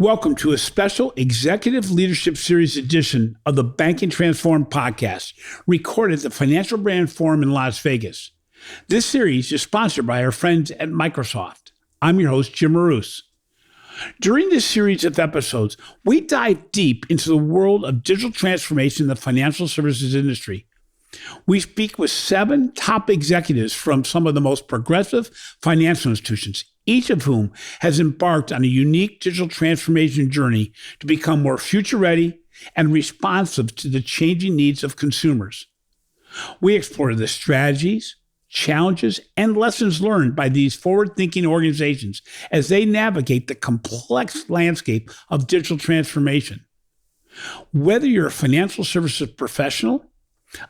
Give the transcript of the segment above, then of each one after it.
Welcome to a special Executive Leadership Series edition of the Banking Transformed podcast, recorded at the Financial Brand Forum in Las Vegas. This series is sponsored by our friends at Microsoft. I'm your host, Jim Marous. During this series of episodes, we dive deep into the world of digital transformation in the financial services industry. We speak with 7 top executives from some of the most progressive financial institutions, each of whom has embarked on a unique digital transformation journey to become more future-ready and responsive to the changing needs of consumers. We explore the strategies, challenges, and lessons learned by these forward-thinking organizations as they navigate the complex landscape of digital transformation. Whether you're a financial services professional,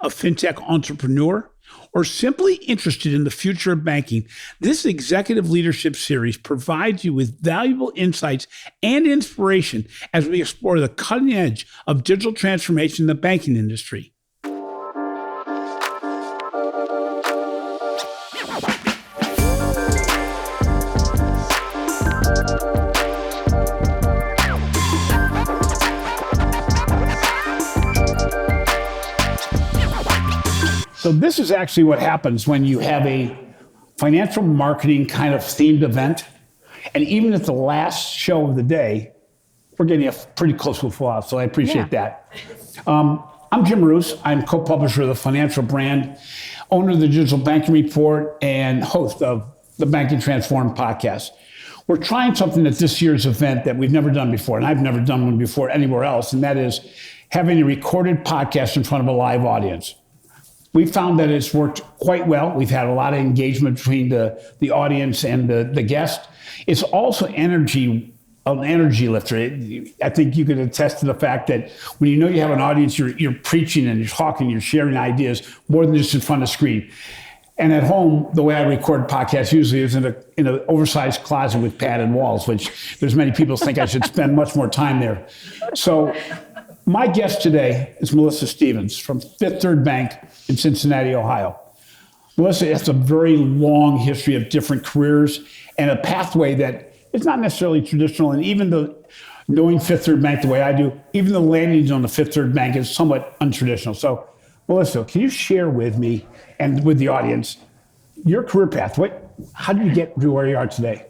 a fintech entrepreneur, or simply interested in the future of banking, this executive leadership series provides you with valuable insights and inspiration as we explore the cutting edge of digital transformation in the banking industry. So this is actually what happens when you have a financial marketing kind of themed event. And even at the last show of the day, we're getting a pretty close to a full house, so I appreciate that. I'm Jim Marous. I'm co-publisher of the Financial Brand, owner of the Digital Banking Report, and host of the Banking Transformed podcast. We're trying something at this year's event that we've never done before, and I've never done one before anywhere else, and that is having a recorded podcast in front of a live audience. We found that it's worked quite well. We've had a lot of engagement between the audience and the guest. It's also an energy lifter. I think you could attest to the fact that when you know you have an audience, you're preaching and you're talking, you're sharing ideas more than just in front of the screen. And at home, the way I record podcasts usually is in an oversized closet with padded walls, which there's many people think I should spend much more time there. So my guest today is Melissa Stevens from Fifth Third Bank in Cincinnati, Ohio. Melissa has a very long history of different careers and a pathway that is not necessarily traditional. And even though knowing Fifth Third Bank the way I do, even the landings on the Fifth Third Bank is somewhat untraditional. So Melissa, can you share with me and with the audience your career path? How did you get to where you are today?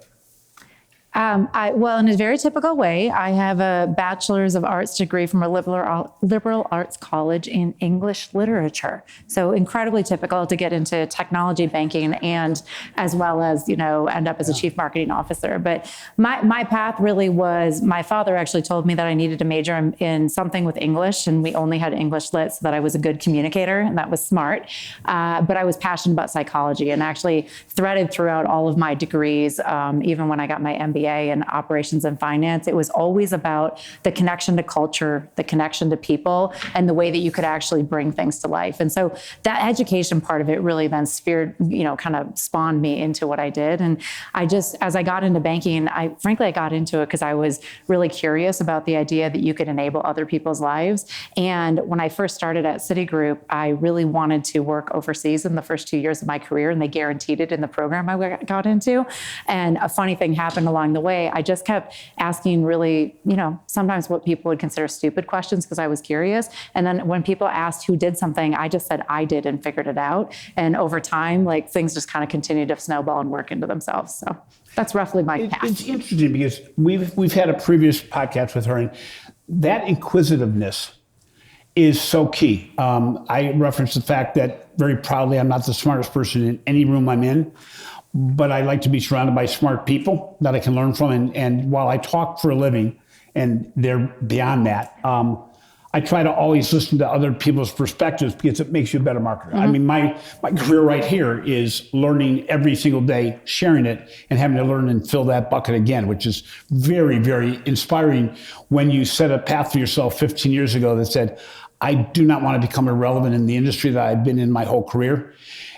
Well, in a very typical way, I have a bachelor's of arts degree from a liberal arts college in English literature. So incredibly typical to get into technology banking and as well as, end up as a chief marketing officer. But my path really was, my father actually told me that I needed to major in something with English, and we only had English lit so that I was a good communicator, and that was smart. But I was passionate about psychology and actually threaded throughout all of my degrees, even when I got my MBA in operations and finance, it was always about the connection to culture, the connection to people, and the way that you could actually bring things to life. And so that education part of it really then kind of spawned me into what I did. And as I got into banking, I got into it because I was really curious about the idea that you could enable other people's lives. And when I first started at Citigroup, I really wanted to work overseas in the first 2 years of my career, and they guaranteed it in the program I got into. And a funny thing happened along the way. I just kept asking really, sometimes what people would consider stupid questions because I was curious. And then when people asked who did something, I just said I did and figured it out. And over time, things just kind of continued to snowball and work into themselves. So that's roughly my path. It's interesting because we've had a previous podcast with her, and that inquisitiveness is so key. I referenced the fact that very proudly, I'm not the smartest person in any room I'm in, but I like to be surrounded by smart people that I can learn from. And while I talk for a living, and they're beyond that, I try to always listen to other people's perspectives because it makes you a better marketer. Mm-hmm. I mean, my career right here is learning every single day, sharing it, and having to learn and fill that bucket again, which is very, very inspiring when you set a path for yourself 15 years ago that said, I do not want to become irrelevant in the industry that I've been in my whole career.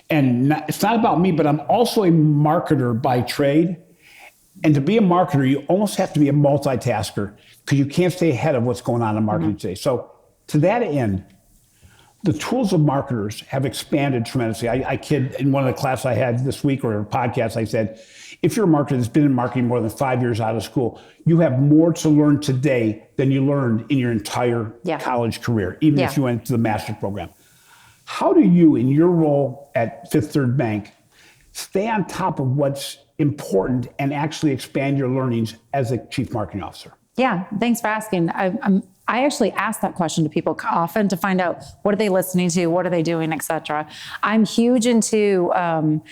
And it's not about me, but I'm also a marketer by trade. And to be a marketer, you almost have to be a multitasker because you can't stay ahead of what's going on in marketing today. So to that end, the tools of marketers have expanded tremendously. I kid, in one of the classes I had this week or a podcast, I said, if you're a marketer that's been in marketing more than 5 years out of school, you have more to learn today than you learned in your entire college career, even if you went to the master's program. How do you, in your role at Fifth Third Bank, stay on top of what's important and actually expand your learnings as a chief marketing officer? Yeah, thanks for asking. I actually ask that question to people often to find out what are they listening to, what are they doing, et cetera. I'm huge into, I'm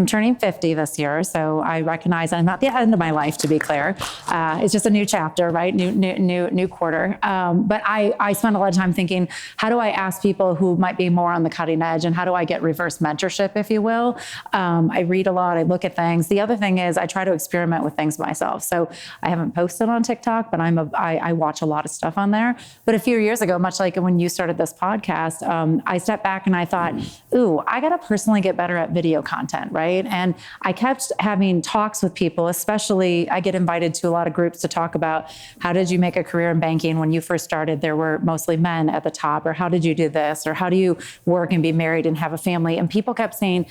turning 50 this year, so I recognize I'm not at the end of my life, to be clear. It's just a new chapter, right? New quarter. But I spend a lot of time thinking, how do I ask people who might be more on the cutting edge, and how do I get reverse mentorship, if you will? I read a lot, I look at things. The other thing is I try to experiment with things myself. So I haven't posted on TikTok, but I watch a lot of stuff on there. But a few years ago, much like when you started this podcast, I stepped back and I thought, ooh, I got to personally get better at video content, right? And I kept having talks with people, especially I get invited to a lot of groups to talk about how did you make a career in banking? When you first started, there were mostly men at the top, or how did you do this? Or how do you work and be married and have a family? And people kept saying,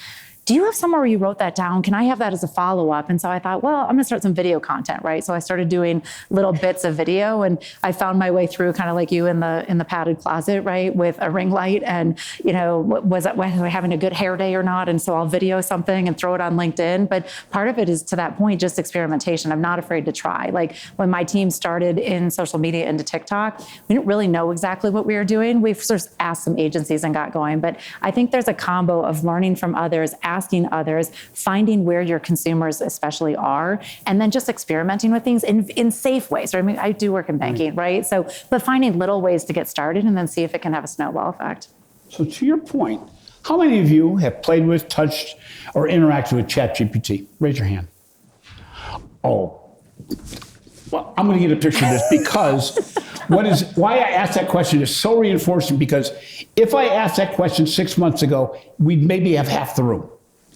do you have somewhere where you wrote that down? Can I have that as a follow-up? And so I thought, well, I'm gonna start some video content, right? So I started doing little bits of video, and I found my way through, kind of like you in the padded closet, right? With a ring light, and was I having a good hair day or not? And so I'll video something and throw it on LinkedIn. But part of it is, to that point, just experimentation. I'm not afraid to try. Like when my team started in social media into TikTok, we didn't really know exactly what we were doing. We sort of asked some agencies and got going. But I think there's a combo of learning from others, asking others, finding where your consumers especially are, and then just experimenting with things in safe ways. So, I mean, I do work in banking, right? So, but finding little ways to get started and then see if it can have a snowball effect. So to your point, how many of you have played with, touched, or interacted with ChatGPT? Raise your hand. Oh, well, I'm going to get a picture of this because why I asked that question is so reinforcing, because if I asked that question 6 months ago, we'd maybe have half the room,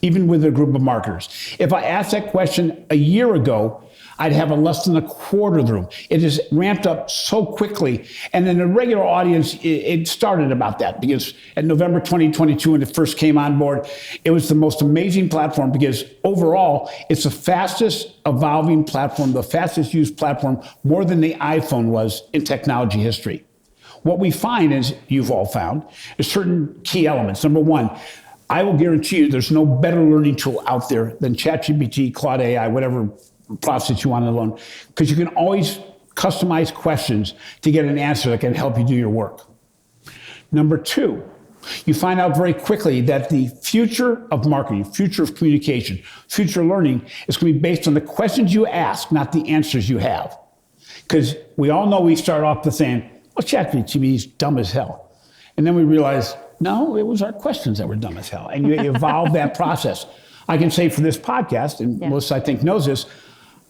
even with a group of marketers. If I asked that question a year ago, I'd have a less than a quarter of the room. It has ramped up so quickly. And in the regular audience, it started about that, because in November 2022, when it first came on board, it was the most amazing platform, because overall, it's the fastest evolving platform, the fastest used platform, more than the iPhone was in technology history. What we find, as you've all found, is certain key elements. Number one, I will guarantee you there's no better learning tool out there than ChatGPT, Claude AI, whatever process you want to learn, because you can always customize questions to get an answer that can help you do your work. Number two, you find out very quickly that the future of marketing, future of communication, future learning is going to be based on the questions you ask, not the answers you have. Because we all know we start off with saying, well, ChatGPT is dumb as hell. And then we realize, no, it was our questions that were dumb as hell. And you evolve that process. I can say for this podcast, and Melissa, I think, knows this,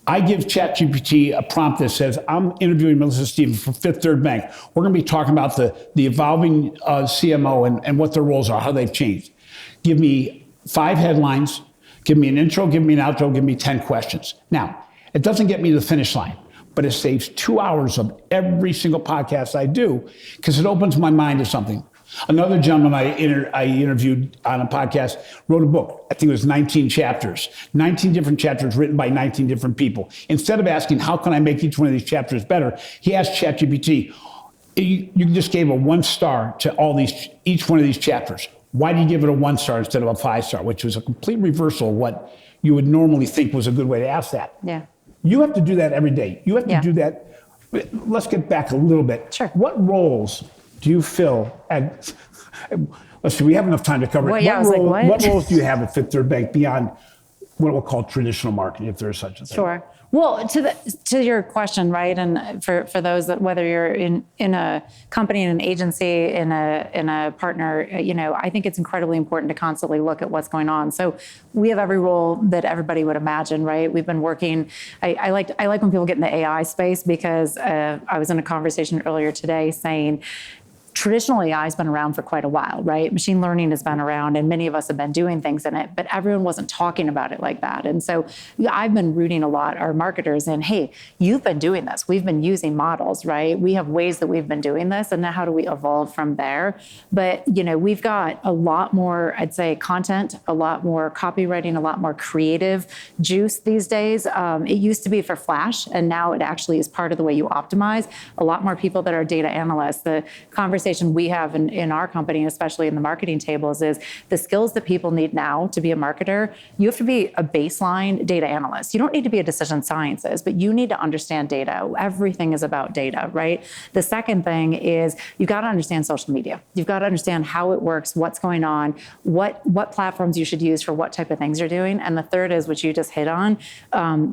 I give ChatGPT a prompt that says, I'm interviewing Melissa Stevens from Fifth Third Bank. We're going to be talking about the evolving CMO and what their roles are, how they've changed. Give me 5 headlines, give me an intro, give me an outro, give me 10 questions. Now, it doesn't get me to the finish line, but it saves 2 hours of every single podcast I do, because it opens my mind to something. Another gentleman I interviewed on a podcast wrote a book. I think it was 19 chapters, 19 different chapters written by 19 different people. Instead of asking, how can I make each one of these chapters better? He asked ChatGPT, you just gave a 1 star to each one of these chapters. Why do you give it a 1 star instead of a 5 star, which was a complete reversal of what you would normally think was a good way to ask that. Yeah. You have to do that every day. You have to do that. Let's get back a little bit. Sure. What roles do you fill at, let's see, we have enough time to cover it. What roles do you have at Fifth Third Bank beyond what we'll call traditional marketing, if there is such a thing? Sure. Well, to your question, right, and for those that, whether you're in a company, in an agency, in a partner, I think it's incredibly important to constantly look at what's going on. So we have every role that everybody would imagine, right? We've been working. I like when people get in the AI space, because I was in a conversation earlier today saying, traditional AI has been around for quite a while, right? Machine learning has been around and many of us have been doing things in it, but everyone wasn't talking about it like that. And so I've been rooting a lot our marketers in, hey, you've been doing this. We've been using models, right? We have ways that we've been doing this, and then how do we evolve from there? But, we've got a lot more, I'd say, content, a lot more copywriting, a lot more creative juice these days. It used to be for Flash, and now it actually is part of the way you optimize. A lot more people that are data analysts. The conversation we have in our company, especially in the marketing tables, is the skills that people need now to be a marketer. You have to be a baseline data analyst. You don't need to be a decision scientist, but you need to understand data. Everything is about data, right? The second thing is you've got to understand social media. You've got to understand how it works, what's going on, what platforms you should use for what type of things you're doing. And the third is, which you just hit on,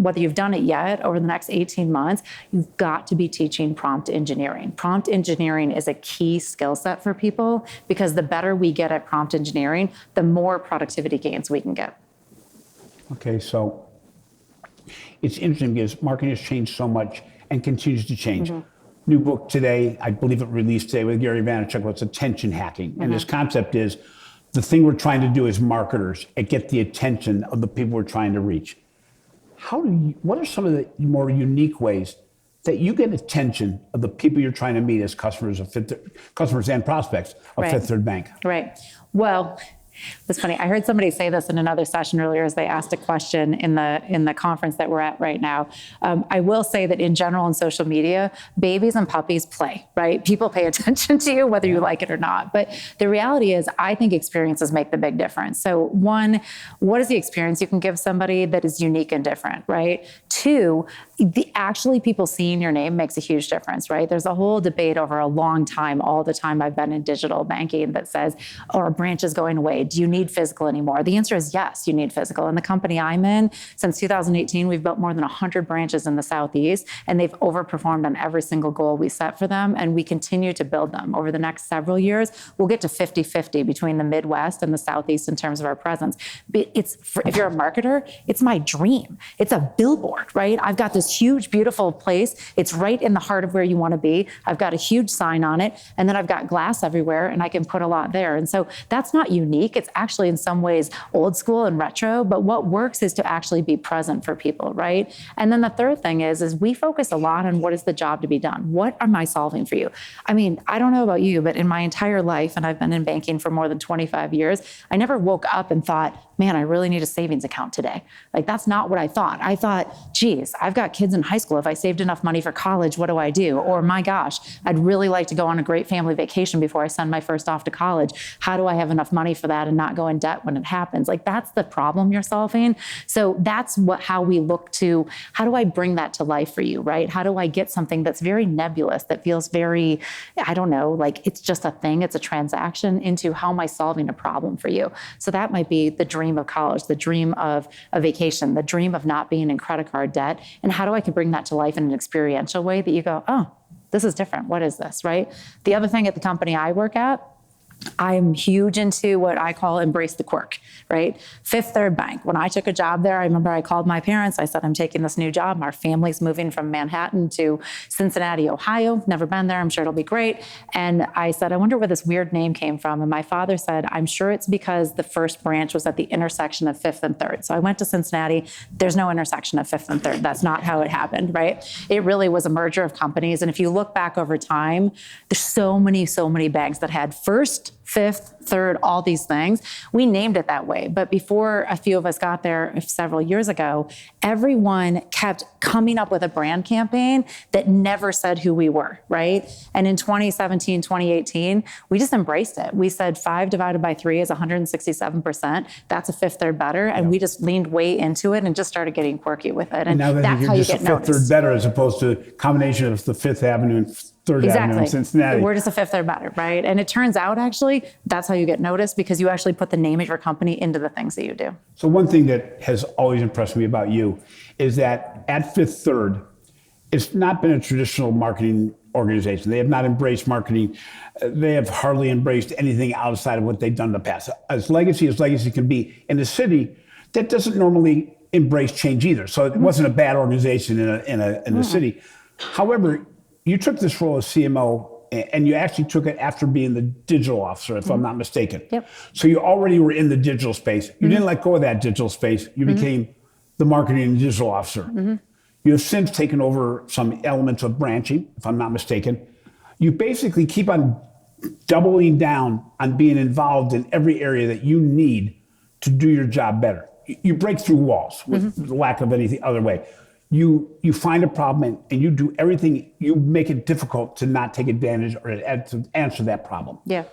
whether you've done it yet over the next 18 months, you've got to be teaching prompt engineering. Prompt engineering is a key skill set for people because the better we get at prompt engineering, the more productivity gains we can get. Okay, so it's interesting because marketing has changed so much and continues to change. New book today, I believe it released today with Gary Vaynerchuk, what's attention hacking. And his concept is the thing we're trying to do as marketers and get the attention of the people we're trying to reach. What are some of the more unique ways that you get attention of the people you're trying to meet as customers and prospects of Fifth Third Bank? Right. Well, it's funny. I heard somebody say this in another session earlier as they asked a question in the conference that we're at right now. I will say that in general in social media, babies and puppies play, right? People pay attention to you whether you like it or not. But the reality is, I think experiences make the big difference. So one, what is the experience you can give somebody that is unique and different, right? Two, actually people seeing your name makes a huge difference, right? There's a whole debate over a long time, all the time I've been in digital banking, that says, oh, our branch is going away. Do you need physical anymore? The answer is yes, you need physical. And the company I'm in, since 2018, we've built more than 100 branches in the Southeast, and they've overperformed on every single goal we set for them. And we continue to build them. Over the next several years, we'll get to 50-50 between the Midwest and the Southeast in terms of our presence. If you're a marketer, it's my dream. It's a billboard, right? I've got this huge, beautiful place. It's right in the heart of where you want to be. I've got a huge sign on it, and then I've got glass everywhere, and I can put a lot there. And so that's not unique. It's actually in some ways old school and retro, but what works is to actually be present for people, right? And then the third thing is we focus a lot on what is the job to be done. What am I solving for you? I mean, I don't know about you, but in my entire life, and I've been in banking for more than 25 years, I never woke up and thought, man, I really need a savings account today. Like, that's not what I thought. I thought, geez, I've got kids in high school. If I saved enough money for college, what do I do? Or, my gosh, I'd really like to go on a great family vacation before I send my first off to college. How do I have enough money for that and not go in debt when it happens? Like, that's the problem you're solving. So that's how we look to, how do I bring that to life for you, right? How do I get something that's very nebulous, that feels very, I don't know, like it's just a thing, it's a transaction, into how am I solving a problem for you? So that might be the dream of college, the dream of a vacation, the dream of not being in credit card debt. And how do I can bring that to life in an experiential way that you go, oh, this is different. What is this, right? The other thing at the company I work at, I'm huge into what I call embrace the quirk, right? Fifth Third Bank. When I took a job there, I remember I called my parents. I said, I'm taking this new job. Our family's moving from Manhattan to Cincinnati, Ohio. Never been there. I'm sure it'll be great. And I said, I wonder where this weird name came from. And my father said, I'm sure it's because the first branch was at the intersection of Fifth and Third. So I went to Cincinnati. There's no intersection of Fifth and Third. That's not how it happened, right? It really was a merger of companies. And if you look back over time, there's so many banks that had First, Fifth, Third, all these things. We named it that way. But before a few of us got there several years ago, everyone kept coming up with a brand campaign that never said who we were, right? And in 2017, 2018, we just embraced it. We said 5 divided by 3 is 167%. That's a Fifth Third better. And we just leaned way into it and just started getting quirky with it. And now that's how you get noticed. Fifth Third better as opposed to a combination of the Fifth Avenue and Third Avenue in Cincinnati. We're just a Fifth Third better, right? And it turns out, actually, that's how you get noticed, because you actually put the name of your company into the things that you do. So one thing that has always impressed me about you is that at Fifth Third, it's not been a traditional marketing organization. They have not embraced marketing. They have hardly embraced anything outside of what they've done in the past. As legacy can be in a city that doesn't normally embrace change either. So it wasn't a bad organization in a city. However, you took this role as CMO And you actually took it after being the digital officer, if I'm not mistaken. Yep. So you already were in the digital space. You didn't let go of that digital space. You became the marketing and digital officer. You have since taken over some elements of branching, if I'm not mistaken. You basically keep on doubling down on being involved in every area that you need to do your job better. You break through walls with the lack of anything other way. You find a problem and you do everything, you make it difficult to not take advantage or to answer that problem. Yeah.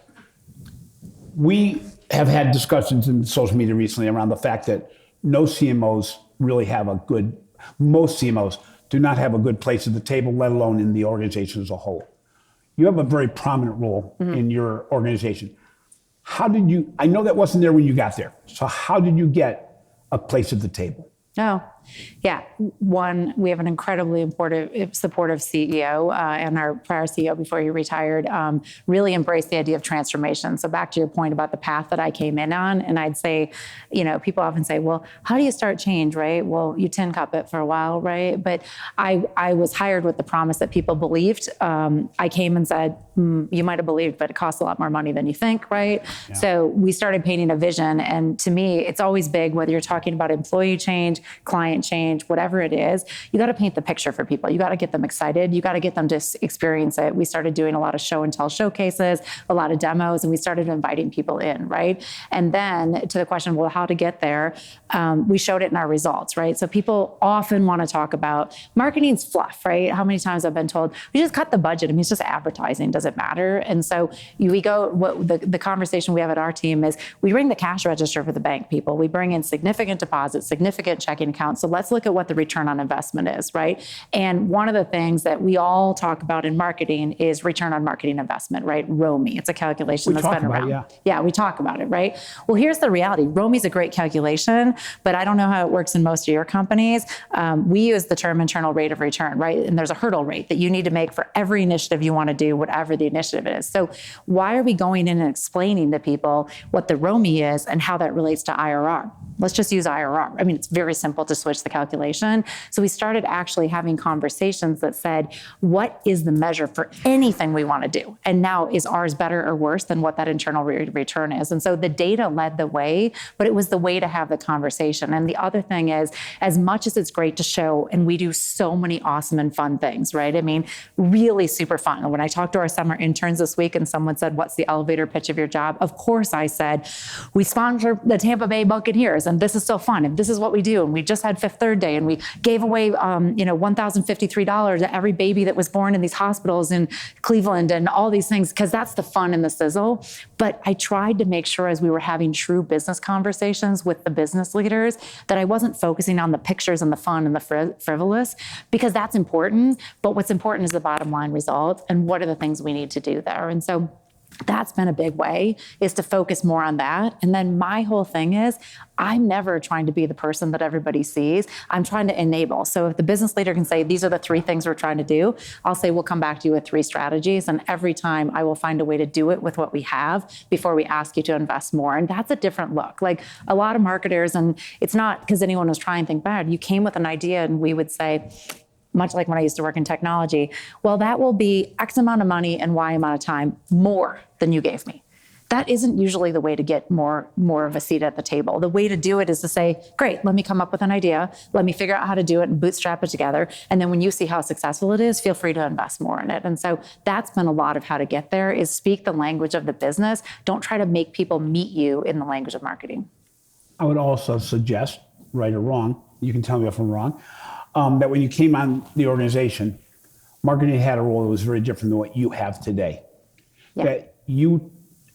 We have had discussions in social media recently around the fact that no CMOs really have most CMOs do not have a good place at the table, let alone in the organization as a whole. You have a very prominent role in your organization. I know that wasn't there when you got there. So how did you get a place at the table? Oh, yeah. One, we have an incredibly supportive CEO, and our prior CEO before he retired really embraced the idea of transformation. So back to your point about the path that I came in on, and I'd say, people often say, well, how do you start change, right? Well, you tin cup it for a while, right? But I was hired with the promise that people believed. I came and said, you might have believed, but it costs a lot more money than you think, right? Yeah. So we started painting a vision. And to me, it's always big, whether you're talking about employee change, client change, whatever it is, you got to paint the picture for people. You got to get them excited. You got to get them to experience it. We started doing a lot of show and tell showcases, a lot of demos, and we started inviting people in, right? And then to the question, well, how to get there, we showed it in our results, right? So people often want to talk about marketing's fluff, right? How many times I've been told, we just cut the budget. I mean, it's just advertising. Does it matter? And so the conversation we have at our team is we ring the cash register for the bank people. We bring in significant deposits, significant checking accounts. So let's look at what the return on investment is, right? And one of the things that we all talk about in marketing is return on marketing investment, right? ROMI. It's a calculation that's been around. Yeah, we talk about it, right? Well, here's the reality. ROMI is a great calculation, but I don't know how it works in most of your companies. We use the term internal rate of return, right? And there's a hurdle rate that you need to make for every initiative you want to do, whatever the initiative is. So why are we going in and explaining to people what the ROMI is and how that relates to IRR? Let's just use IRR. I mean, it's very simple to switch the calculation. So we started actually having conversations that said, what is the measure for anything we want to do? And now, is ours better or worse than what that internal rate of return is? And so the data led the way, but it was the way to have the conversation. And the other thing is, as much as it's great to show, and we do so many awesome and fun things, right? I mean, really super fun. When I talked to our summer interns this week and someone said, what's the elevator pitch of your job? Of course I said, we sponsor the Tampa Bay Buccaneers, and this is so fun, and this is what we do. And we just had Fifth Third Day, and we gave away, $1,053 to every baby that was born in these hospitals in Cleveland, and all these things, because that's the fun and the sizzle. But I tried to make sure, as we were having true business conversations with the business leaders, that I wasn't focusing on the pictures and the fun and the frivolous, because that's important. But what's important is the bottom line result, and what are the things we need to do there. And so that's been a big way, is to focus more on that. And then my whole thing is, I'm never trying to be the person that everybody sees. I'm trying to enable. So if the business leader can say, these are the 3 things we're trying to do, I'll say, we'll come back to you with 3 strategies. And every time I will find a way to do it with what we have before we ask you to invest more. And that's a different look. Like a lot of marketers, and it's not because anyone was trying to think bad. You came with an idea and we would say, much like when I used to work in technology, well, that will be X amount of money and Y amount of time more than you gave me. That isn't usually the way to get more of a seat at the table. The way to do it is to say, great, let me come up with an idea. Let me figure out how to do it and bootstrap it together. And then when you see how successful it is, feel free to invest more in it. And so that's been a lot of how to get there, is speak the language of the business. Don't try to make people meet you in the language of marketing. I would also suggest, right or wrong, you can tell me if I'm wrong, that when you came on the organization, marketing had a role that was very different than what you have today. Yeah. That you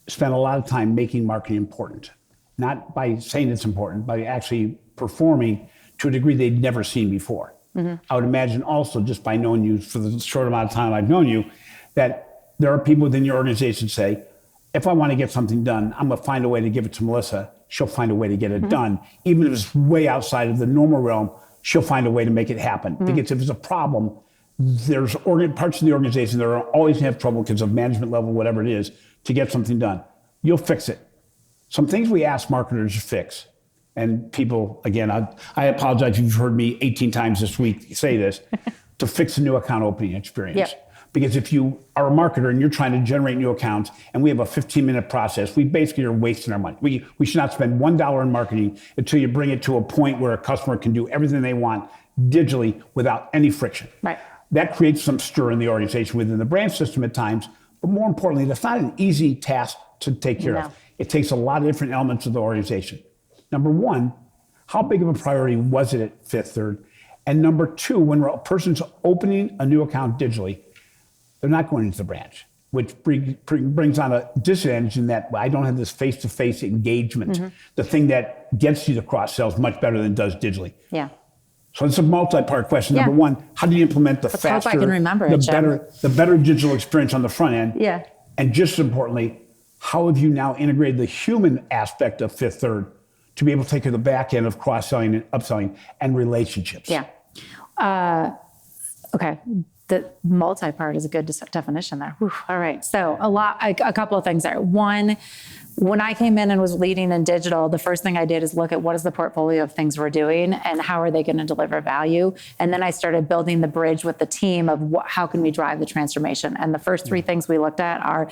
spent a lot of time making marketing important, not by saying it's important, by actually performing to a degree they'd never seen before. Mm-hmm. I would imagine also, just by knowing you for the short amount of time I've known you, that there are people within your organization say, if I want to get something done, I'm going to find a way to give it to Melissa. She'll find a way to get it done. Even if it's way outside of the normal realm, she'll find a way to make it happen. Because if it's a problem, there's parts of the organization that are always going to have trouble because of management level, whatever it is, to get something done. You'll fix it. Some things we ask marketers to fix. And people, again, I apologize if you've heard me 18 times this week say this, to fix the new account opening experience. Yep. Because if you are a marketer and you're trying to generate new accounts and we have a 15-minute process, we basically are wasting our money. We should not spend $1 in marketing until you bring it to a point where a customer can do everything they want digitally without any friction. Right. That creates some stir in the organization within the brand system at times, but more importantly, that's not an easy task to take care of. It takes a lot of different elements of the organization. Number one, how big of a priority was it at Fifth Third? And number two, when a person's opening a new account digitally, they're not going into the branch, which brings on a disadvantage in that I don't have this face-to-face engagement, the thing that gets you the cross-sells much better than it does digitally. Yeah. So it's a multi-part question. Number one, how do you implement the faster, I can remember the better digital experience on the front end? Yeah. And just as importantly, how have you now integrated the human aspect of Fifth Third to be able to take care of the back end of cross-selling and upselling and relationships? Yeah. Okay. The multi-part is a good definition there. Whew. All right. So a couple of things there. One, when I came in and was leading in digital, the first thing I did is look at what is the portfolio of things we're doing and how are they going to deliver value. And then I started building the bridge with the team of how can we drive the transformation. And the first three things we looked at are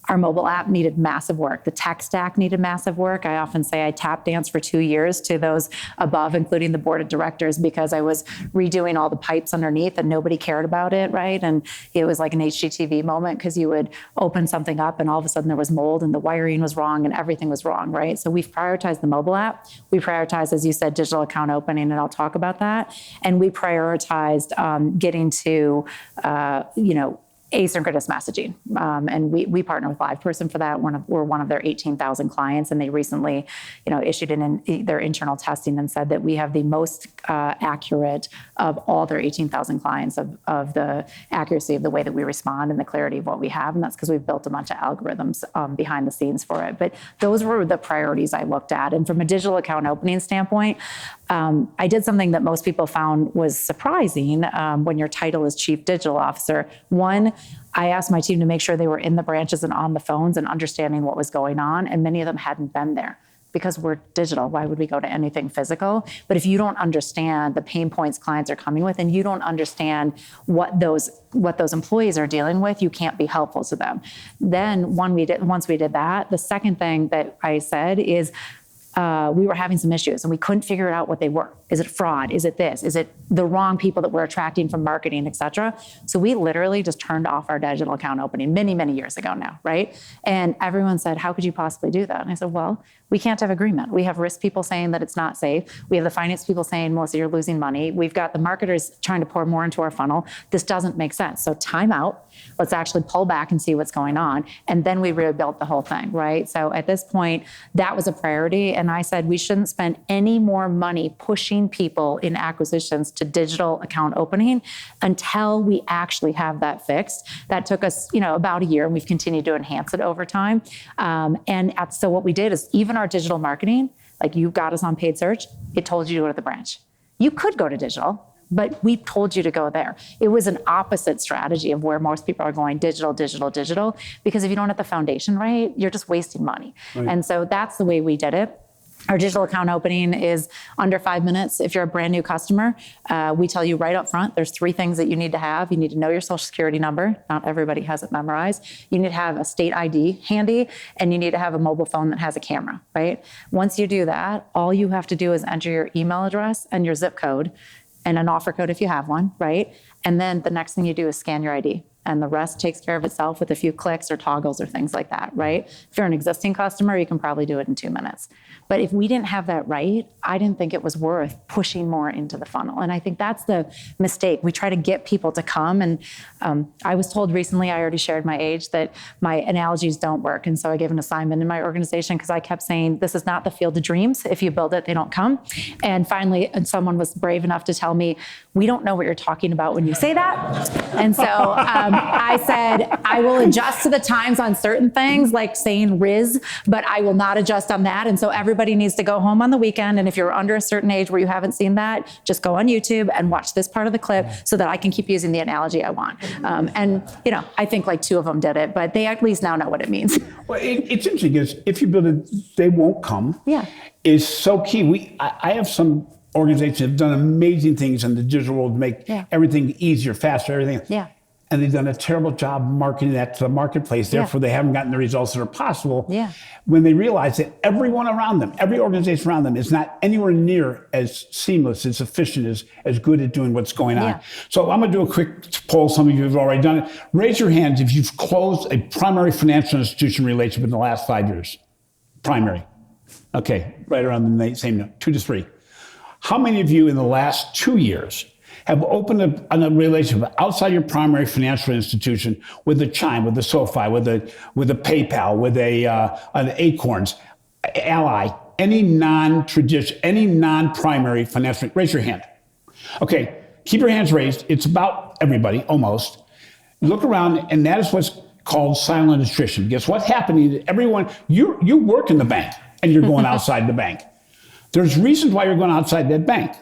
our mobile app needed massive work. The tech stack needed massive work. I often say I tap danced for 2 years to those above, including the board of directors, because I was redoing all the pipes underneath and nobody cared about it, right? And it was like an HGTV moment because you would open something up and all of a sudden there was mold and the wiring was wrong and everything was wrong, right? So we've prioritized the mobile app. We prioritized, as you said, digital account opening, and I'll talk about that. And we prioritized getting to, asynchronous messaging. And we partner with LivePerson for that. We're one of their 18,000 clients, and they recently, issued their internal testing and said that we have the most accurate of all their 18,000 clients of the accuracy of the way that we respond and the clarity of what we have. And that's because we've built a bunch of algorithms behind the scenes for it. But those were the priorities I looked at. And from a digital account opening standpoint, I did something that most people found was surprising when your title is Chief Digital Officer. One, I asked my team to make sure they were in the branches and on the phones and understanding what was going on, and many of them hadn't been there. Because we're digital, why would we go to anything physical? But if you don't understand the pain points clients are coming with, and you don't understand what those employees are dealing with, you can't be helpful to them. Then once we did that, the second thing that I said is, we were having some issues and we couldn't figure out what they were. Is it fraud? Is it this? Is it the wrong people that we're attracting from marketing, et cetera? So we literally just turned off our digital account opening many, many years ago now, right? And everyone said, how could you possibly do that? And I said, well, we can't have agreement. We have risk people saying that it's not safe. We have the finance people saying, Melissa, you're losing money. We've got the marketers trying to pour more into our funnel. This doesn't make sense. So time out. Let's actually pull back and see what's going on. And then we rebuilt the whole thing, right? So at this point, that was a priority. And I said, we shouldn't spend any more money pushing people in acquisitions to digital account opening until we actually have that fixed. That took us, about a year, and we've continued to enhance it over time. So what we did is even our digital marketing, like you got us on paid search, it told you to go to the branch. You could go to digital, but we told you to go there. It was an opposite strategy of where most people are going digital, because if you don't have the foundation right, you're just wasting money. Right. And so that's the way we did it. Our digital account opening is under 5 minutes. If you're a brand new customer, we tell you right up front, there's 3 things that you need to have. You need to know your social security number. Not everybody has it memorized. You need to have a state ID handy, and you need to have a mobile phone that has a camera, right? Once you do that, all you have to do is enter your email address and your zip code and an offer code if you have one, right? And then the next thing you do is scan your ID. And the rest takes care of itself with a few clicks or toggles or things like that, right? If you're an existing customer, you can probably do it in 2 minutes. But if we didn't have that right, I didn't think it was worth pushing more into the funnel. And I think that's the mistake. We try to get people to come. And I was told recently, I already shared my age, that my analogies don't work. And so I gave an assignment in my organization because I kept saying, this is not the field of dreams. If you build it, they don't come. And finally, someone was brave enough to tell me, we don't know what you're talking about when you say that. And so I said, I will adjust to the times on certain things, like saying Riz, but I will not adjust on that. And so everybody needs to go home on the weekend. And if you're under a certain age where you haven't seen that, just go on YouTube and watch this part of the clip so that I can keep using the analogy I want. I think like 2 of them did it, but they at least now know what it means. Well, it's interesting because if you build it, they won't come. Yeah. Is so key. I have some organizations have done amazing things in the digital world to make everything easier, faster, everything. Yeah. And they've done a terrible job marketing that to the marketplace. Therefore, they haven't gotten the results that are possible. Yeah. When they realize that everyone around them, every organization around them is not anywhere near as seamless, as efficient, as good at doing what's going on. Yeah. So I'm going to do a quick poll. Some of you have already done it. Raise your hands if you've closed a primary financial institution relationship in the last 5 years. Primary. Okay, right around the same note, 2 to 3. How many of you in the last 2 years have opened a relationship outside your primary financial institution with a Chime, with a SoFi, with a PayPal, with an Acorns, Ally, any non-primary financial? Raise your hand. Okay, keep your hands raised. It's about everybody, almost. Look around, and that is what's called silent attrition. Guess what's happening? Everyone, you work in the bank, and you're going outside the bank. There's reasons why you're going outside that bank.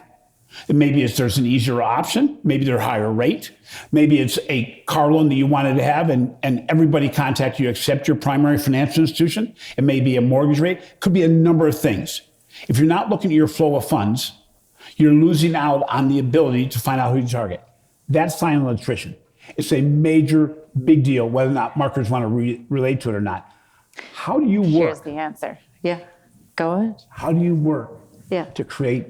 Maybe there's an easier option. Maybe they're higher rate. Maybe it's a car loan that you wanted to have and everybody contacted you except your primary financial institution. It may be a mortgage rate. It could be a number of things. If you're not looking at your flow of funds, you're losing out on the ability to find out who you target. That's silent attrition. It's a major, big deal, whether or not marketers want to relate to it or not. How do you work? Here's the answer. Yeah. Go ahead. How do you work to create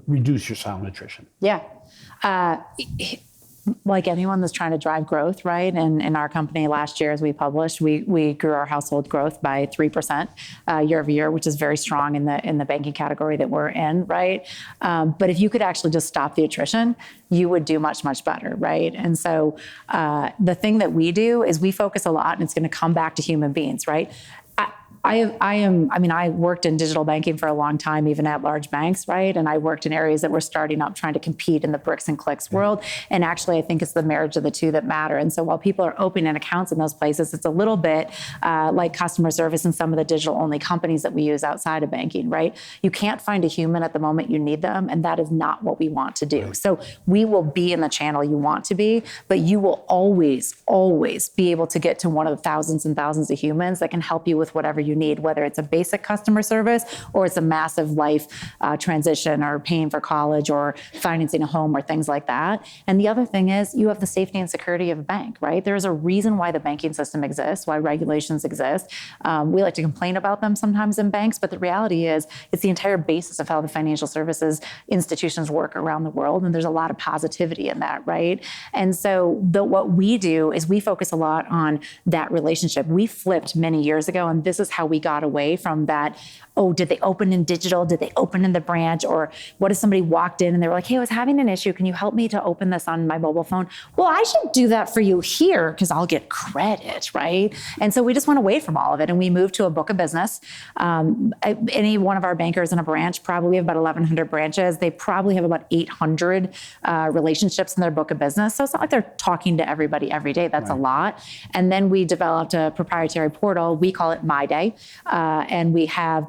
reduce your silent attrition? Yeah. Like anyone that's trying to drive growth, right? And in our company last year, as we published, we grew our household growth by 3% year over year, which is very strong in the banking category that we're in, right? But if you could actually just stop the attrition, you would do much, much better, right? And so the thing that we do is we focus a lot, and it's going to come back to human beings, right? I worked in digital banking for a long time, even at large banks, right? And I worked in areas that were starting up trying to compete in the bricks and clicks world. And actually, I think it's the marriage of the two that matter. And so while people are opening accounts in those places, it's a little bit like customer service in some of the digital only companies that we use outside of banking, right? You can't find a human at the moment you need them. And that is not what we want to do. So we will be in the channel you want to be, but you will always, always be able to get to one of the thousands and thousands of humans that can help you with whatever you need, whether it's a basic customer service or it's a massive life transition or paying for college or financing a home or things like that. And the other thing is you have the safety and security of a bank, right? There's a reason why the banking system exists, why regulations exist. We like to complain about them sometimes in banks, but the reality is it's the entire basis of how the financial services institutions work around the world. And there's a lot of positivity in that, right? And so what we do is we focus a lot on that relationship. We flipped many years ago, and this is how we got away from that. Oh, did they open in digital? Did they open in the branch? Or what if somebody walked in and they were like, hey, I was having an issue. Can you help me to open this on my mobile phone? Well, I should do that for you here because I'll get credit, right? And so we just went away from all of it and we moved to a book of business. Any one of our bankers in a branch, probably have about 1,100 branches. They probably have about 800 relationships in their book of business. So it's not like they're talking to everybody every day. That's a lot. And then we developed a proprietary portal. We call it My Day. And we have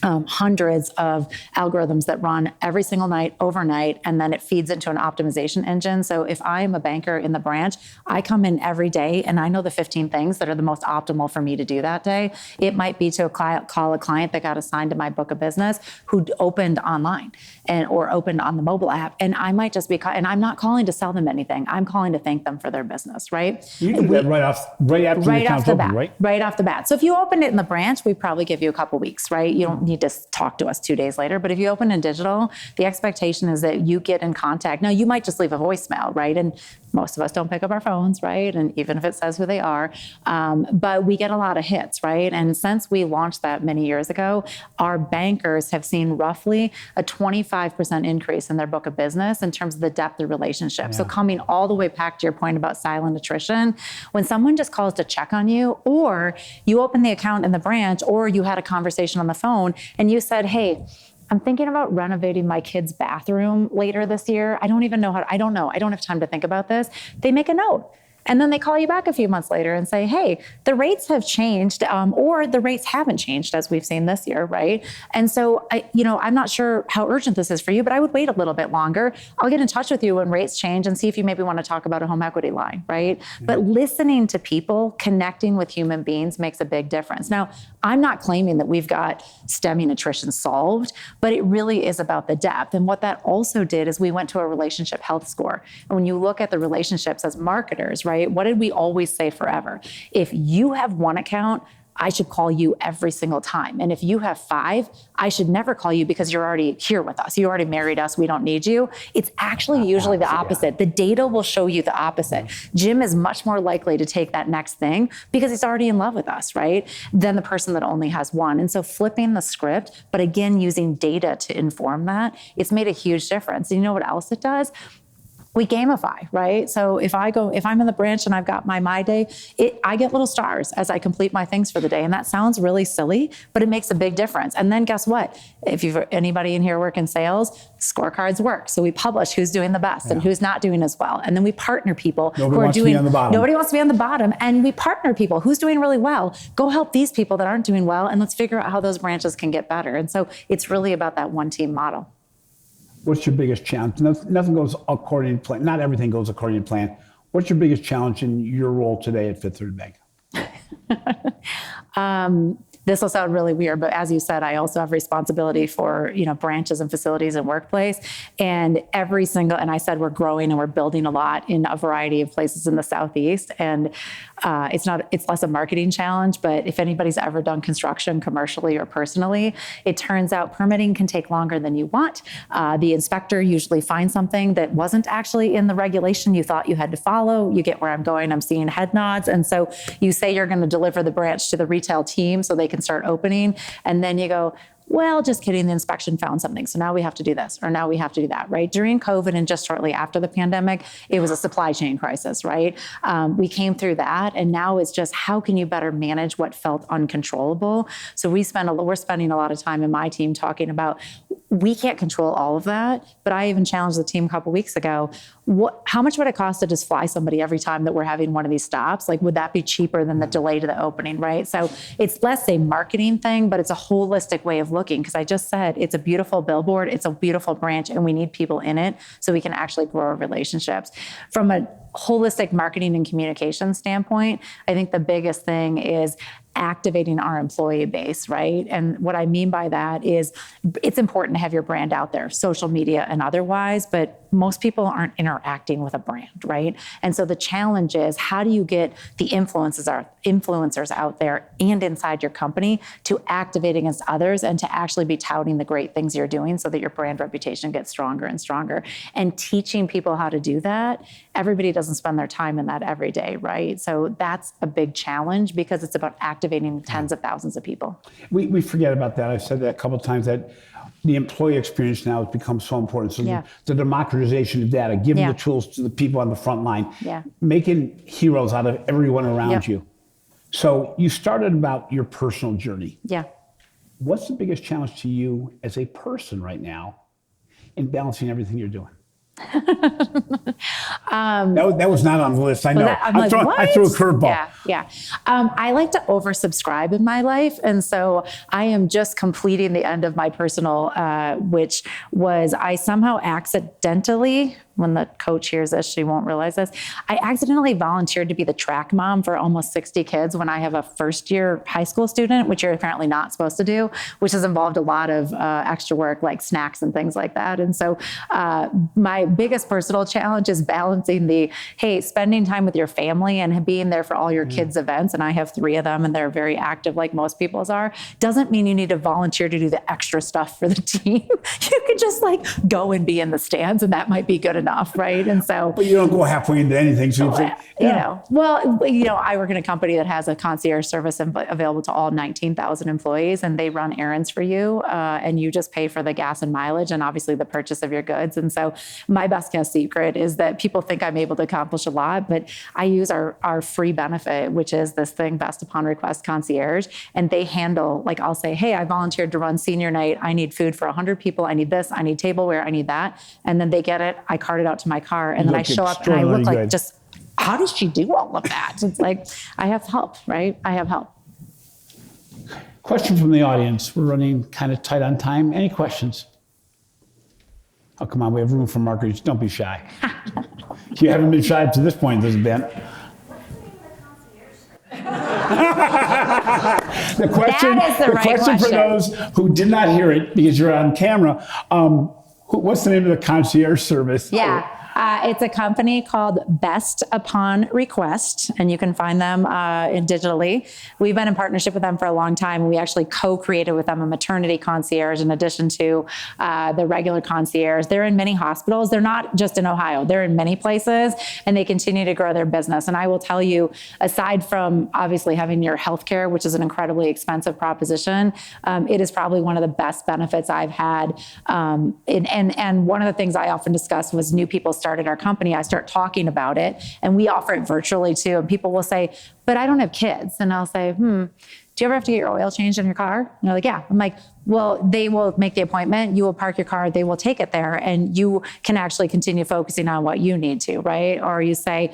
hundreds of algorithms that run every single night, overnight, and then it feeds into an optimization engine. So if I am a banker in the branch, I come in every day and I know the 15 things that are the most optimal for me to do that day. It might be to call a client that got assigned to my book of business who opened online or opened on the mobile app. And I might just be, and I'm not calling to sell them anything. I'm calling to thank them for their business, right? You do that right after the account's open, right? Right off the bat. So if you opened it in the branch, we probably give you a couple weeks, right? You don't need to talk to us 2 days later. But if you open in digital, the expectation is that you get in contact. Now, you might just leave a voicemail, right? And most of us don't pick up our phones, right? And even if it says who they are, but we get a lot of hits, right? And since we launched that many years ago, our bankers have seen roughly a 25% increase in their book of business in terms of the depth of relationship. Yeah. So coming all the way back to your point about silent attrition, when someone just calls to check on you, or you open the account in the branch, or you had a conversation on the phone and you said, hey, I'm thinking about renovating my kid's bathroom later this year. I don't even know how, I don't know. I don't have time to think about this. They make a note. And then they call you back a few months later and say, hey, the rates have changed, or the rates haven't changed as we've seen this year, right? And so, I'm not sure how urgent this is for you, but I would wait a little bit longer. I'll get in touch with you when rates change and see if you maybe want to talk about a home equity line, right? But listening to people, connecting with human beings makes a big difference. Now, I'm not claiming that we've got stemming attrition solved, but it really is about the depth. And what that also did is we went to a relationship health score. And when you look at the relationships as marketers, right, what did we always say forever? If you have one account, I should call you every single time. And if you have 5, I should never call you because you're already here with us. You already married us. We don't need you. It's actually usually the opposite. The data will show you the opposite. Jim is much more likely to take that next thing because he's already in love with us, right? Than the person that only has one. And so flipping the script, but again, using data to inform that, it's made a huge difference. And you know what else it does? We gamify, right? So if I'm in the branch and I've got my day, I get little stars as I complete my things for the day. And that sounds really silly, but it makes a big difference. And then guess what? If you've anybody in here work in sales, scorecards work. So we publish who's doing the best and who's not doing as well. And then we partner people who are doing, nobody wants to be on the bottom. And we partner people who's doing really well. Go help these people that aren't doing well. And let's figure out how those branches can get better. And so it's really about that one team model. What's your biggest challenge? Nothing goes according to plan. Not everything goes according to plan. What's your biggest challenge in your role today at Fifth Third Bank? This will sound really weird, but as you said, I also have responsibility for, branches and facilities and workplace. And and I said we're growing and we're building a lot in a variety of places in the Southeast. And it's less a marketing challenge, but if anybody's ever done construction commercially or personally, it turns out permitting can take longer than you want. The inspector usually finds something that wasn't actually in the regulation you thought you had to follow. You get where I'm going. I'm seeing head nods. And so you say you're going to deliver the branch to the retail team so they can start opening. And then you go, well, just kidding, the inspection found something. So now we have to do this, or now we have to do that, right? During COVID and just shortly after the pandemic, it was a supply chain crisis, right? We came through that, and now it's just how can you better manage what felt uncontrollable? So we're spending a lot of time in my team talking about we can't control all of that, but I even challenged the team a couple weeks ago. How much would it cost to just fly somebody every time that we're having one of these stops? Like, would that be cheaper than the delay to the opening, right? So it's less a marketing thing, but it's a holistic way of looking, because I just said it's a beautiful billboard, it's a beautiful branch, and we need people in it so we can actually grow our relationships. From a holistic marketing and communication standpoint, I think the biggest thing is activating our employee base, right? And what I mean by that is it's important to have your brand out there, social media and otherwise, but most people aren't interacting with a brand, right? And so the challenge is how do you get the influencers out there and inside your company to activate against others and to actually be touting the great things you're doing so that your brand reputation gets stronger and stronger. And teaching people how to do that, everybody doesn't spend their time in that every day, right? So that's a big challenge because it's about activating tens of thousands of people. We forget about that. I've said that a couple of times, that the employee experience now has become so important. So the democratization of data, giving the tools to the people on the front line, making heroes out of everyone around you. So you started about your personal journey. Yeah. What's the biggest challenge to you as a person right now in balancing everything you're doing? That was not on the list. I know. I threw a curveball. Yeah. I like to oversubscribe in my life. And so I am just completing the end of my personal, which was I somehow accidentally, when the coach hears this, she won't realize this. I accidentally volunteered to be the track mom for almost 60 kids when I have a first year high school student, which you're apparently not supposed to do, which has involved a lot of extra work like snacks and things like that. And so my biggest personal challenge is balancing spending time with your family and being there for all your kids' events. And I have 3 of them and they're very active like most people's are. Doesn't mean you need to volunteer to do the extra stuff for the team. You could just go and be in the stands and that might be good enough, right? And so, but you don't go halfway into anything. So I work in a company that has a concierge service available to all 19,000 employees, and they run errands for you, and you just pay for the gas and mileage, and obviously the purchase of your goods. And so, my best kept secret is that people think I'm able to accomplish a lot, but I use our free benefit, which is this thing, Best Upon Request Concierge, and they handle. I'll say, hey, I volunteered to run senior night. I need food for 100 people. I need this. I need tableware. I need that, and then they get it. I cart it out to my car, and then I show up and I look like just how does she do all of that? It's like, I have help, right? I have help. Question from the audience. We're running kind of tight on time. Any questions? Oh, come on. We have room for marketers. Don't be shy. You haven't been shy to this point, this event. The question for those who did not hear it because you're on camera, what's the name of the concierge service? Yeah. It's a company called Best Upon Request, and you can find them digitally. We've been in partnership with them for a long time. We actually co-created with them a maternity concierge in addition to the regular concierge. They're in many hospitals. They're not just in Ohio. They're in many places, and they continue to grow their business. And I will tell you, aside from obviously having your healthcare, which is an incredibly expensive proposition, it is probably one of the best benefits I've had. And one of the things I often discuss was new people started our company, I start talking about it, and we offer it virtually too. And people will say, but I don't have kids. And I'll say, do you ever have to get your oil changed in your car? And they're like, yeah. I'm like, well, they will make the appointment. You will park your car. They will take it there, and you can actually continue focusing on what you need to, right? Or you say,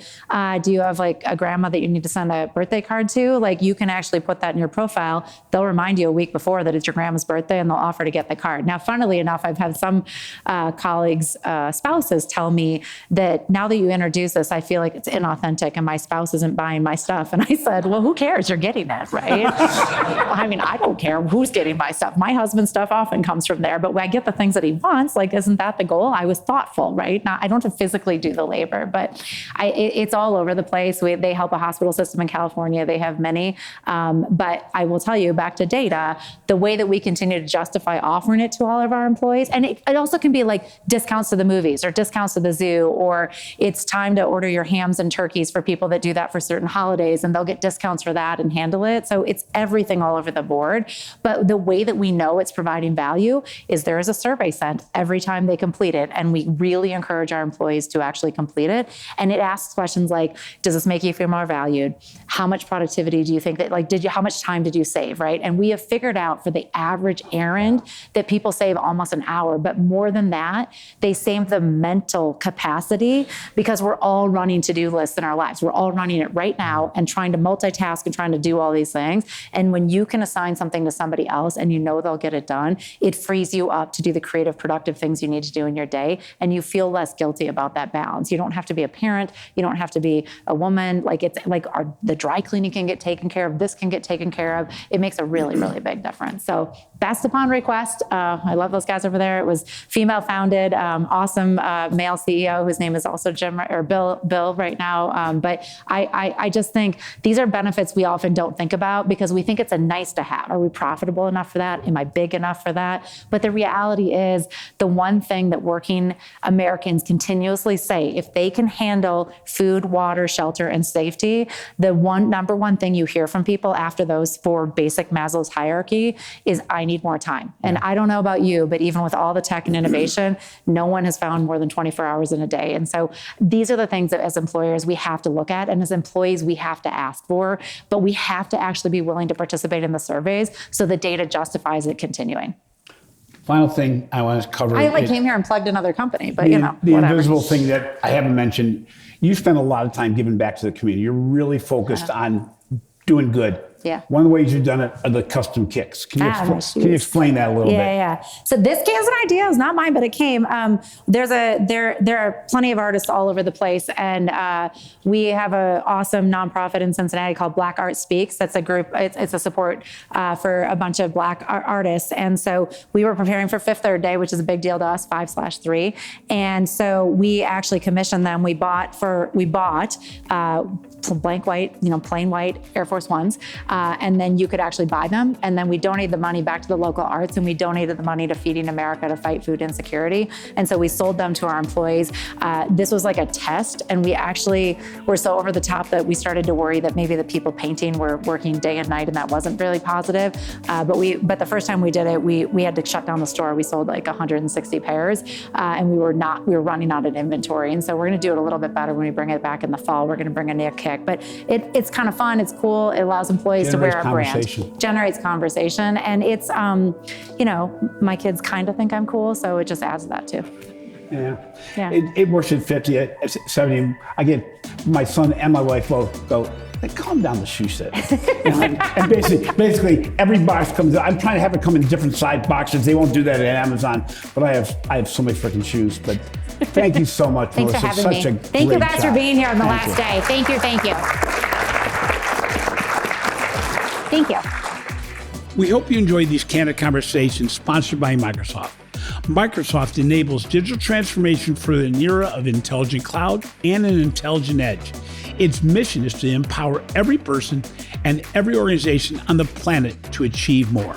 do you have like a grandma that you need to send a birthday card to? Like, you can actually put that in your profile. They'll remind you a week before that it's your grandma's birthday, and they'll offer to get the card. Now, funnily enough, I've had some colleagues' spouses tell me that now that you introduce this, I feel like it's inauthentic and my spouse isn't buying my stuff. And I said, well, who cares? You're getting it, right? I mean, I don't care who's getting my stuff. My husband's stuff often comes from there, but when I get the things that he wants, like, isn't that the goal? I was thoughtful, right? Now, I don't have to physically do the labor, but it's all over the place. They help a hospital system in California. They have many. But I will tell you, back to data, the way that we continue to justify offering it to all of our employees, and it also can be like discounts to the movies or discounts to the zoo, or it's time to order your hams and turkeys for people that do that for certain holidays, and they'll get discounts for that and handle it. So it's everything all over the board. But the way that we know it's providing value is there is a survey sent every time they complete it. And we really encourage our employees to actually complete it. And it asks questions like, does this make you feel more valued? How much productivity do you think that, like, how much time did you save, right? And we have figured out for the average errand that people save almost an hour, but more than that, they save the mental capacity, because we're all running to-do lists in our lives. We're all running it right now and trying to multitask and trying to do all these things. And when you can assign something to somebody else and you know they'll get it done, it frees you up to do the creative, productive things you need to do in your day. And you feel less guilty about that balance. You don't have to be a parent. You don't have to be a woman. Like, it's like the dry cleaning can get taken care of. This can get taken care of. It makes a really, really big difference. So Best Upon Request. I love those guys over there. It was female founded, awesome male CEO whose name is also Jim or Bill right now. But I just think these are benefits we often don't think about because we think it's a nice to have. Are we profitable enough for that? Am I big enough for that? But the reality is, the one thing that working Americans continuously say, if they can handle food, water, shelter, and safety, the number one thing you hear from people after those four basic Maslow's hierarchy is, I need more time. And I don't know about you, but even with all the tech and innovation, no one has found more than 24 hours in a day. And so these are the things that as employers, we have to look at. And as employees, we have to ask for, but we have to actually be willing to participate in the surveys so the data justifies it continuing. Final thing I want to cover. I came here and plugged another company, but the whatever. invisible thing that I haven't mentioned, you spend a lot of time giving back to the community. You're really focused on doing good. Yeah. One of the ways you've done it are the custom kicks. Can you explain that a little bit? Yeah. So this came as an idea. It was not mine, but it came. There are plenty of artists all over the place, and we have an awesome nonprofit in Cincinnati called Black Art Speaks. That's a group. It's a support for a bunch of Black artists, and so we were preparing for Fifth Third Day, which is a big deal to us, 5/3, and so we actually commissioned them. We bought blank white, plain white Air Force Ones. And then you could actually buy them. And then we donated the money back to the local arts, and we donated the money to Feeding America to fight food insecurity. And so we sold them to our employees. This was like a test. And we actually were so over the top that we started to worry that maybe the people painting were working day and night, and that wasn't really positive. But the first time we did it, we had to shut down the store. We sold like 160 pairs, and we were running out of inventory. And so we're going to do it a little bit better when we bring it back in the fall. We're going to bring a new kick, but it's kind of fun. It's cool. It allows employees to wear our brand. Generates conversation. And it's, my kids kind of think I'm cool, so it just adds to that too. Yeah. Yeah. It works at 50, at 70. I get my son and my wife both go, "Hey, calm down the shoe set." And basically every box comes, I'm trying to have it come in different size boxes. They won't do that at Amazon, but I have so many freaking shoes. But thank you so much, Thanks Melissa. for having me. Thank you guys for being here on the last day. Thank you. Thank you. We hope you enjoyed these candid conversations sponsored by Microsoft. Microsoft enables digital transformation for an era of intelligent cloud and an intelligent edge. Its mission is to empower every person and every organization on the planet to achieve more.